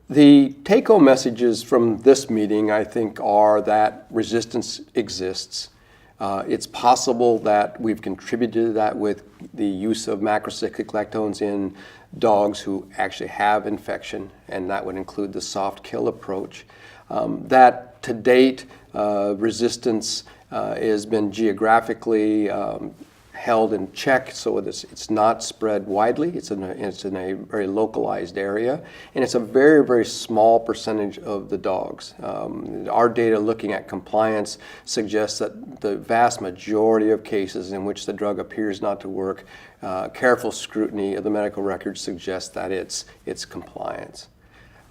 The take-home messages from this meeting, I think, are that resistance exists. It's possible that we've contributed to that with the use of macrocyclic lactones in dogs who actually have infection, and that would include the soft kill approach. That to date, resistance has been geographically held in check, so it's not spread widely. It's in a very localized area, and it's a very, very small percentage of the dogs. Our data looking at compliance suggests that the vast majority of cases in which the drug appears not to work, careful scrutiny of the medical records suggests that it's compliance.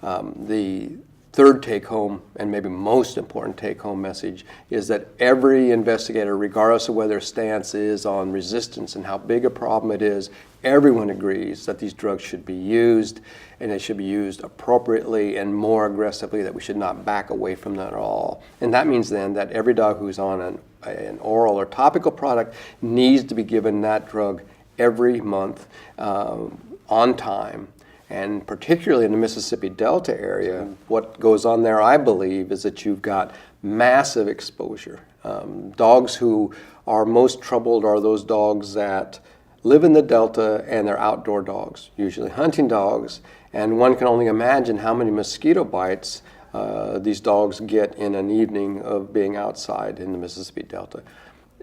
The third take-home, and maybe most important take-home message, is that every investigator, regardless of what their stance is on resistance and how big a problem it is, everyone agrees that these drugs should be used, and they should be used appropriately and more aggressively, that we should not back away from that at all. And that means then that every dog who's on an oral or topical product needs to be given that drug every month on time. And particularly in the Mississippi Delta area, what goes on there, I believe, is that you've got massive exposure. Dogs who are most troubled are those dogs that live in the Delta and they're outdoor dogs, usually hunting dogs. And one can only imagine how many mosquito bites these dogs get in an evening of being outside in the Mississippi Delta.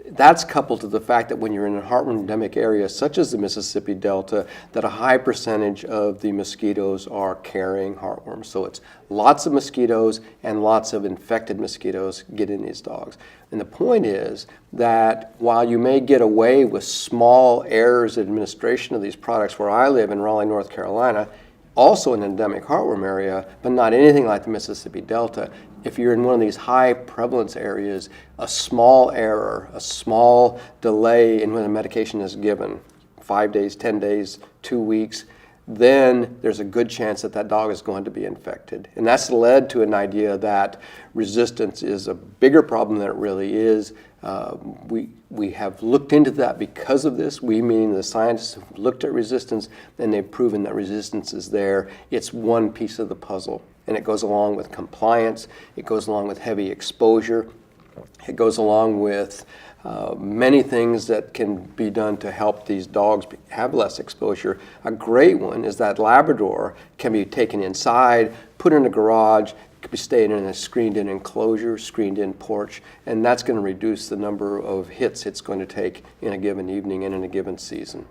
That's coupled to the fact that when you're in a heartworm endemic area such as the Mississippi Delta, that a high percentage of the mosquitoes are carrying heartworms. So it's lots of mosquitoes and lots of infected mosquitoes get in these dogs. And the point is that while you may get away with small errors in administration of these products, where I live in Raleigh, North Carolina, also an endemic heartworm area, but not anything like the Mississippi Delta, if you're in one of these high prevalence areas, a small error, a small delay in when the medication is given, 5 days, 10 days, 2 weeks, then there's a good chance that that dog is going to be infected. And that's led to an idea that resistance is a bigger problem than it really is. We have looked into that because of this. We, meaning the scientists, have looked at resistance, and they've proven that resistance is there. It's one piece of the puzzle. And it goes along with compliance, it goes along with heavy exposure, it goes along with many things that can be done to help these dogs have less exposure. A great one is that Labrador can be taken inside, put in a garage, could be staying in a screened-in enclosure, screened-in porch, and that's going to reduce the number of hits it's going to take in a given evening and in a given season.